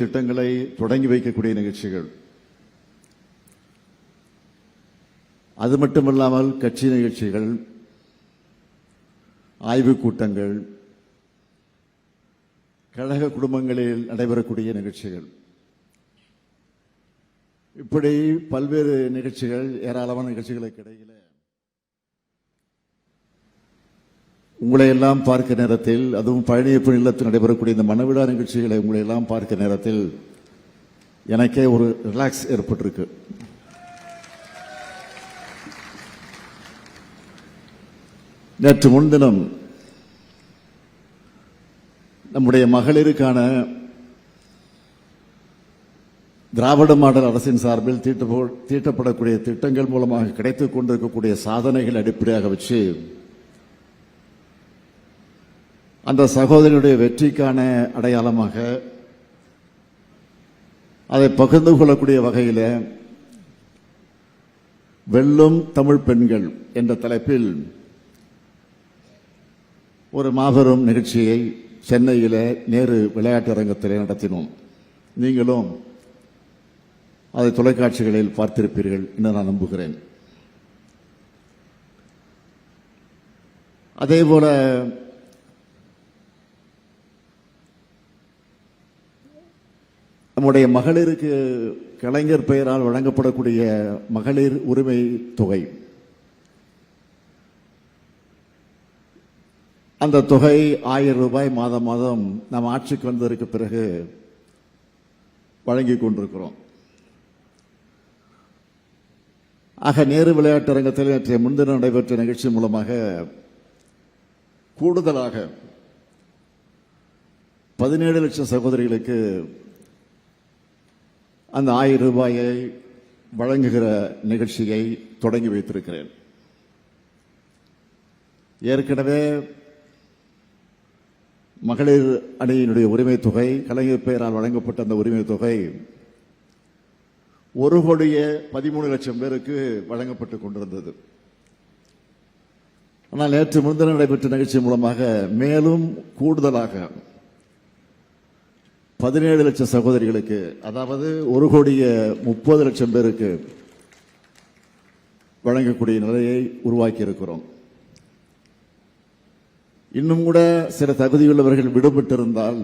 திட்டங்களை தொடங்கி வைக்கக்கூடிய நிகழ்ச்சிகள், அது மட்டுமல்லாமல் கட்சி நிகழ்ச்சிகள், ஆய்வுக் கூட்டங்கள், கழக குடும்பங்களில் நடைபெறக்கூடிய நிகழ்ச்சிகள், இப்படி பல்வேறு நிகழ்ச்சிகள், ஏராளமான நிகழ்ச்சிகளுக்கு இடையில உங்களை எல்லாம் பார்க்க நேரத்தில், அதுவும் பழனியப்பன் இல்லத்தில் நடைபெறக்கூடிய இந்த மனவிழா நிகழ்ச்சிகளை உங்களை எல்லாம் பார்க்க நேரத்தில் எனக்கே ஒரு ரிலாக்ஸ் ஏற்பட்டிருக்கு. நேற்று முன்தினம் நம்முடைய மகளிருக்கான திராவிட மாடல் அரசின் சார்பில் தீட்டப்படக்கூடிய திட்டங்கள் மூலமாக கிடைத்துக் கொண்டிருக்கக்கூடிய சாதனைகள் அடிப்படையாக வச்சு அந்த சகோதரியுடைய வெற்றிக்கான அடையாளமாக அதை பகிர்ந்து கொள்ளக்கூடிய வகையில் வெல்லும் தமிழ் பெண்கள் என்ற தலைப்பில் ஒரு மாபெரும் நிகழ்ச்சியை சென்னையில் நேரு விளையாட்டு அரங்கத்தில் நடத்தினோம். நீங்களும் அதை தொலைக்காட்சிகளில் பார்த்திருப்பீர்கள் என்று நான் நம்புகிறேன். அதேபோல நம்முடைய மகளிருக்கு கலைஞர் பெயரால் வழங்கப்படக்கூடிய மகளிர் உரிமை தொகை, அந்த தொகை 1000 ரூபாய் மாதம் மாதம் நாம் ஆட்சிக்கு வந்ததற்கு பிறகு வழங்கிக் கொண்டிருக்கிறோம். ஆக நேரு விளையாட்டு அரங்கத்தில் நேற்றைய முன்தினம் நடைபெற்ற நிகழ்ச்சி மூலமாக கூடுதலாக 17 லட்சம் சகோதரிகளுக்கு அந்த 1000 ரூபாயை வழங்குகிற நிகழ்ச்சியை தொடங்கி வைத்திருக்கிறேன். ஏற்கனவே மகளிர் அணியினுடைய உரிமை தொகை, கலைஞர் பெயரால் வழங்கப்பட்ட அந்த உரிமை தொகை 1,13,00,000 பேருக்கு வழங்கப்பட்டுக் கொண்டிருந்தது. ஆனால் நேற்று முன்தினம் நடைபெற்ற நிகழ்ச்சி மூலமாக மேலும் கூடுதலாக 17 லட்சம் சகோதரிகளுக்கு, அதாவது 1,30,00,000 பேருக்கு வழங்கக்கூடிய நிலையை உருவாக்கி இருக்கிறோம். இன்னும் கூட சில தகுதியுள்ளவர்கள் விடுபட்டிருந்தால்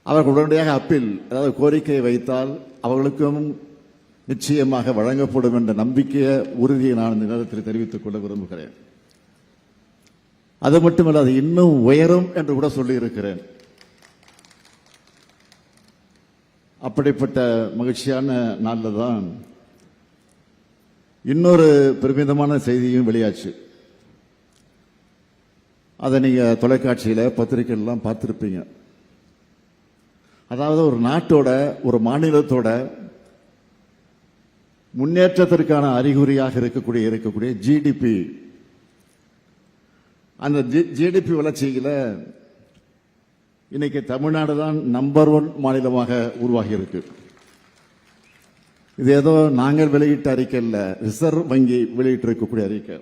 அவர்கள் உடனடியாக அப்பீல், அதாவது கோரிக்கை வைத்தால் அவர்களுக்கும் நிச்சயமாக வழங்கப்படும் என்ற நம்பிக்கைய உறுதியை நான் இந்த நேரத்தில் தெரிவித்துக் கொள்ள விரும்புகிறேன். அது மட்டுமல்ல, அது இன்னும் உயரும் என்று கூட சொல்லியிருக்கிறேன். அப்படிப்பட்ட மகிழ்ச்சியான நாளில் தான் இன்னொரு பெருமிதமான செய்தியும் வெளியாச்சு. அதை நீங்க தொலைக்காட்சியில், பத்திரிகைலாம் பார்த்திருப்பீங்க. அதாவது ஒரு நாட்டோட, ஒரு மாநிலத்தோட முன்னேற்றத்திற்கான அறிகுறியாக இருக்கக்கூடிய ஜிடிபி, அந்த ஜிடிபி வளர்ச்சியில இன்னைக்கு தமிழ்நாடு தான் நம்பர் 1 மாநிலமாக உருவாகி இருக்கு. இது ஏதோ நாங்கள் வெளியிட்ட அறிக்கை இல்ல, ரிசர்வ் வங்கி வெளியிட்டு இருக்கக்கூடிய அறிக்கை.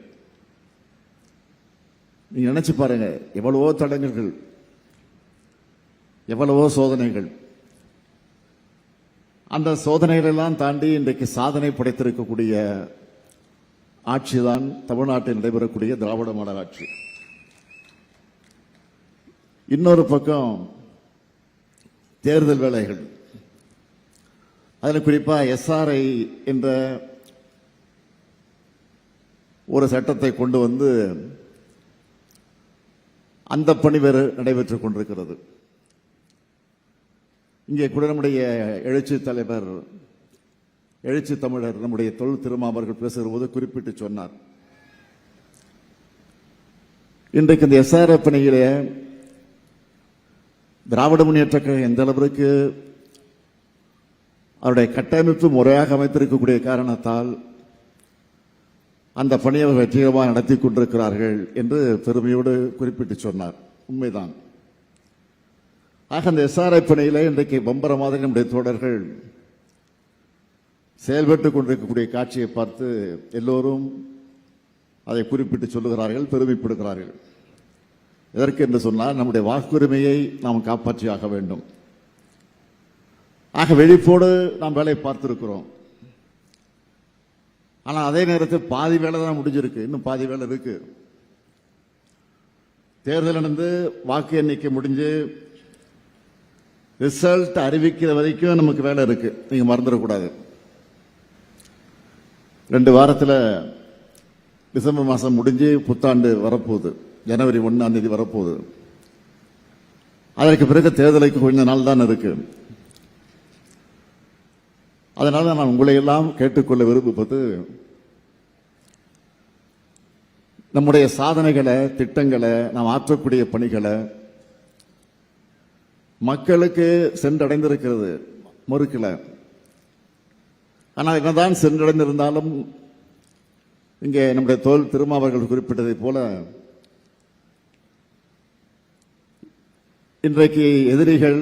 நீங்க நினைச்சு பாருங்க, எவ்வளவோ தடங்கல்கள், எவ்வளவோ சோதனைகள், அந்த சோதனைகள் எல்லாம் தாண்டி இன்றைக்கு சாதனை படைத்திருக்கக்கூடிய ஆட்சிதான் தமிழ்நாட்டில் நடைபெறக்கூடிய திராவிட மாடல் ஆட்சி. இன்னொரு பக்கம் தேர்தல் வேலைகள், அதில் குறிப்பா எஸ்ஆர்ஐ என்ற ஒரு சட்டத்தை கொண்டு வந்து அந்த பணி வேறு நடைபெற்றுக் கொண்டிருக்கிறது. இங்கே கூட நம்முடைய எழுச்சி தலைவர், எழுச்சி தமிழர் நம்முடைய தொல் திருமாவர்கள் பேசுகிற போது குறிப்பிட்டு சொன்னார், இன்றைக்கு இந்த எஸ்ஆர்ஐ பணியிலே திராவிட முன்னேற்ற கழகம் எந்த அளவிற்கு அவருடைய கட்டமைப்பு முறையாக அமைத்திருக்கக்கூடிய காரணத்தால் அந்த பணியை வெற்றிகரமாக நடத்தி கொண்டிருக்கிறார்கள் என்று பெருமையோடு குறிப்பிட்டு சொன்னார். உண்மைதான். ஆக அந்த எஸ்ஆர்ஐ பணியில இன்றைக்கு பம்பர மாதிரி நம்முடைய தோழர்கள் செயல்பட்டுக் கொண்டிருக்கக்கூடிய காட்சியை பார்த்து எல்லோரும் அதை குறிப்பிட்டு சொல்லுகிறார்கள், பெருமைப்படுகிறார்கள். எதற்கு என்று சொன்னால், நம்முடைய வாக்குரிமையை நாம் காப்பாற்றியாக வேண்டும். ஆக விழிப்போடு நாம் வேலையை பார்த்திருக்கிறோம். ஆனால் அதே நேரத்தில் பாதி வேலை தான் முடிஞ்சிருக்கு, இன்னும் பாதி வேலை இருக்கு. தேர்தல் நடந்து வாக்கு எண்ணிக்கை முடிஞ்சு ரிசல்ட் அறிவிக்கிற வரைக்கும் நமக்கு வேலை இருக்கு, நீங்க மறந்துடக்கூடாது. 2 வாரத்தில் டிசம்பர் மாதம் முடிஞ்சு புத்தாண்டு வரப்போகுது, ஜனவரி 1ஆம் தேதி வரப்போகுது. அதற்கு பிறகு தேர்தலுக்கு கொஞ்ச நாள் தான் இருக்கு. அதனால நான் உங்களை எல்லாம் கேட்டுக்கொள்ள விரும்புவது, நம்முடைய சாதனைகளை, திட்டங்களை, நாம் ஆற்றக்கூடிய பணிகளை மக்களுக்கு சென்றடைந்திருக்கிறது, மறுக்கல. ஆனால் என்னதான் சென்றடைந்திருந்தாலும் இங்கே நம்முடைய தோல் திருமாவர்கள் குறிப்பிட்டதை போல இன்றைக்கு எதிரிகள்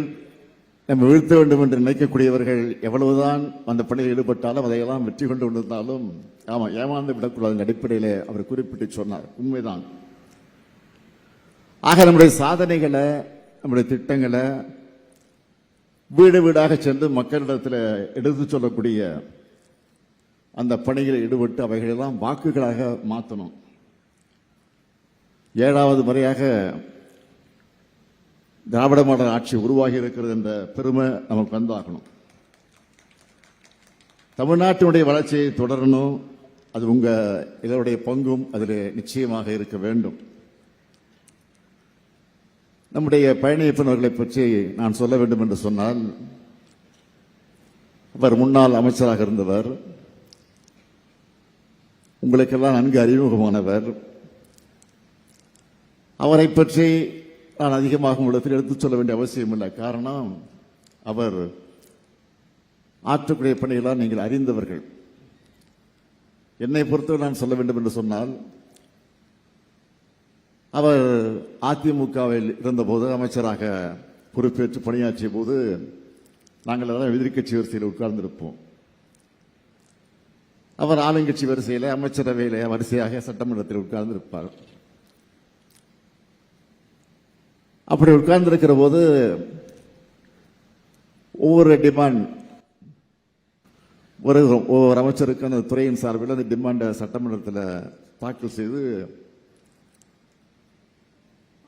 நம்ம வீழ்த்த வேண்டும் என்று நினைக்கக்கூடியவர்கள் எவ்வளவுதான் அந்த பணியில் ஈடுபட்டாலும் அதையெல்லாம் வெற்றி கொண்டு கொண்டிருந்தாலும் ஆமா ஏமாந்து விடக்கூடாது அடிப்படையிலே அவர் குறிப்பிட்டு சொன்னார். உண்மைதான். ஆக நம்முடைய சாதனைகளை, நம்முடைய திட்டங்களை வீடு வீடாக சென்று மக்களிடத்தில் எடுத்துச் சொல்லக்கூடிய அந்த பணிகளில் ஈடுபட்டு அவைகளெல்லாம் வாக்குகளாக மாற்றணும். 7வது முறையாக திராவிட மாடல் ஆட்சி உருவாகி இருக்கிறது என்ற பெருமை நமக்கு வந்தாகணும். தமிழ்நாட்டினுடைய வளர்ச்சியை தொடரணும். அது உங்க இதனுடைய பங்கும் அதில் நிச்சயமாக இருக்க வேண்டும். நம்முடைய பழனி அவர்களை பற்றி நான் சொல்ல வேண்டும் என்று சொன்னால், அவர் முன்னாள் அமைச்சராக இருந்தவர், உங்களுக்கெல்லாம் நன்கு அறிமுகமானவர். அவரை பற்றி நான் அதிகமாக உங்களிடத்தில் எடுத்துச் சொல்ல வேண்டிய அவசியம் இல்லை. காரணம், அவர் ஆற்றக்கூடிய பணிகளால் நீங்கள் அறிந்தவர்கள். என்னை பொறுத்தவரை நான் சொல்ல வேண்டும் என்று சொன்னால், அவர் அதிமுகவில் இருந்தபோது அமைச்சராக பொறுப்பேற்று பணியாற்றிய போது நாங்கள் எல்லாம் எதிர்க்கட்சி வரிசையில் உட்கார்ந்திருப்போம். அவர் ஆளுங்கட்சி வரிசையில், அமைச்சரவையில் வரிசையாக சட்டமன்றத்தில் உட்கார்ந்திருப்பார். அப்படி உட்கார்ந்திருக்கிற போது ஒவ்வொரு டிமாண்ட், ஒவ்வொரு அமைச்சருக்கு அந்த துறையின் சார்பில் அந்த டிமாண்டை சட்டமன்றத்தில் தாக்கல் செய்து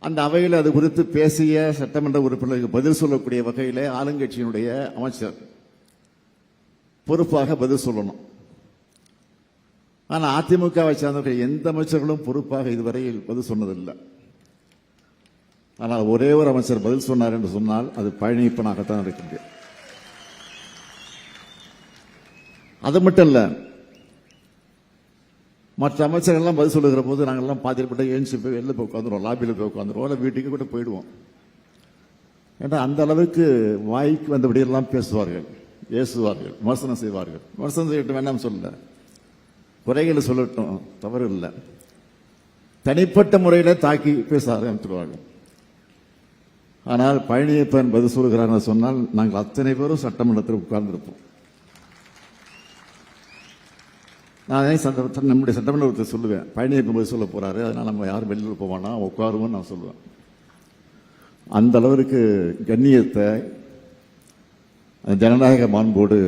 அந்த அவையில் அது குறித்து பேசிய சட்டமன்ற உறுப்பினருக்கு பதில் சொல்லக்கூடிய வகையில் ஆளுங்கட்சியினுடைய அமைச்சர் பொறுப்பாக பதில் சொல்லணும். ஆனால் அதிமுகவை சார்ந்தவர்கள் எந்த அமைச்சர்களும் பொறுப்பாக இதுவரையில் பதில் சொன்னதில்லை. ஆனால் ஒரே ஒரு அமைச்சர் பதில் சொன்னார் என்று சொன்னால் அது பழனியப்பனாகத்தான் இருக்கின்றது. அது மட்டும் இல்ல, மற்ற அமைச்சர்கள்லாம் பதில் சொல்லுகிற போது நாங்கள்லாம் பாதிக்கப்பட்ட ஏஞ்சி போய் வெளில போய் உட்காந்துருவோம், லாபியில் போய் உட்காந்துருவோம், இல்லை வீட்டுக்கு கூட போயிடுவோம். ஏன்னா அந்த அளவுக்கு வாய்க்கு வந்தபடியெல்லாம் பேசுவார்கள், ஏசுவார்கள், விமர்சனம் செய்வார்கள். விமர்சனம் செய்யட்டும், வேண்டாம் சொல்லல, குறைகளை சொல்லட்டும், தவறு இல்லை. தனிப்பட்ட முறையில் தாக்கி பேச ஆரம்பித்துருவார்கள். ஆனால் பழனியப்பன் பதில் சொல்கிறார் சொன்னால் நாங்கள் அத்தனை பேரும் சட்டமன்றத்தில் உட்கார்ந்திருப்போம். நான் நம்முடைய சட்டமன்றத்தை சொல்லுவேன், பழனியப்பன் பதில் சொல்ல போறாரு, அதனால நம்ம யாரும் வெளியில் போவானா, உட்காருவோம் நான் சொல்லுவேன். அந்த அளவிற்கு கண்ணியத்தை, ஜனநாயக மாண்போடு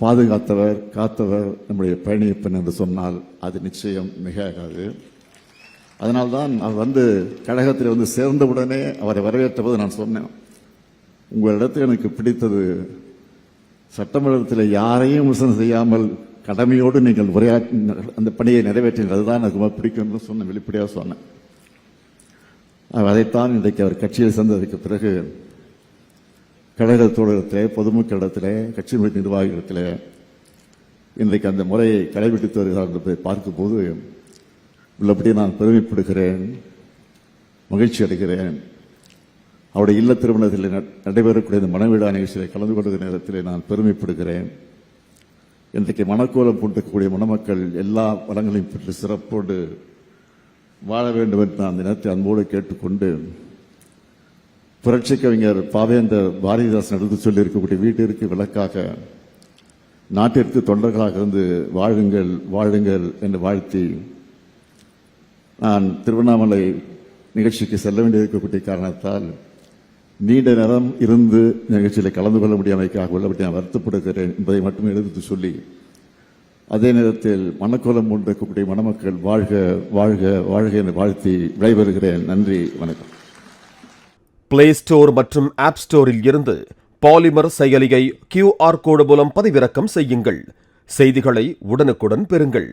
பாதுகாத்தவர், காத்தவர் நம்முடைய பழனியப்பன் என்று சொன்னால் அது நிச்சயம் மிகாது. அதனால்தான் அவர் கழகத்தில் சேர்ந்தவுடனே அவரை வரவேற்ற போது நான் சொன்னேன், உங்களிடத்தில் எனக்கு பிடித்தது சட்டமன்றத்தில் யாரையும் விமர்சனம் செய்யாமல் கடமையோடு நீங்கள் அந்த பணியை நிறைவேற்றினீர்கள், அதுதான் எனக்கு ரொம்ப பிடிக்கும் சொன்ன, வெளிப்படையாக சொன்னேன். அதைத்தான் இன்றைக்கு அவர் கட்சியில் சேர்ந்ததற்கு பிறகு கழக தோழகத்திலே, பொதுமக்களிடத்திலே, கட்சி நிர்வாகிகளிடத்திலே இன்றைக்கு அந்த முறையை கடைபிடித்து வருகிறார் என்பதை பார்க்கும்போது உள்ளபடி நான் பெருமைப்படுகிறேன், மகிழ்ச்சி அடைகிறேன். அவருடைய இல்ல திருமணத்தில் நடைபெறக்கூடிய இந்த மணவிழா நிகழ்ச்சியில் கலந்து கொண்ட நேரத்தில் நான் பெருமைப்படுகிறேன். இன்றைக்கு மணக்கோலம் பூண்டக்கூடிய மணமக்கள் எல்லா வளங்களையும் பெற்று சிறப்போடு வாழ வேண்டும் என்று நான் அந்த நேரத்தை அன்போடு கேட்டுக்கொண்டு, புரட்சி கவிஞர் பாவேந்தர் பாரதிதாசன் எடுத்து சொல்லி இருக்கக்கூடிய வீட்டிற்கு விளக்காக நாட்டிற்கு தொண்டர்களாக இருந்து வாழுங்கள் வாழுங்கள் என்று வாழ்த்தி நான் திருவண்ணாமலை நிகழ்ச்சிக்கு செல்ல வேண்டியிருக்கக்கூடிய காரணத்தால் நீண்ட நேரம் இருந்து நிகழ்ச்சியில் கலந்து கொள்ள முடியாமைக்காக உள்ளபடி நான் வருத்தப்படுகிறேன் என்பதை மட்டும் எடுத்து சொல்லி, அதே நேரத்தில் மணக்கோலம் கொண்டிருக்கக்கூடிய மணமக்கள் வாழ்க வாழ்க வாழ்க என வாழ்த்தி விடைபெறுகிறேன். நன்றி, வணக்கம். பிளே ஸ்டோர் மற்றும் ஆப் ஸ்டோரில் இருந்து பாலிமர் செயலியை QR கோடு மூலம் பதிவிறக்கம் செய்யுங்கள். செய்திகளை உடனுக்குடன் பெறுங்கள்.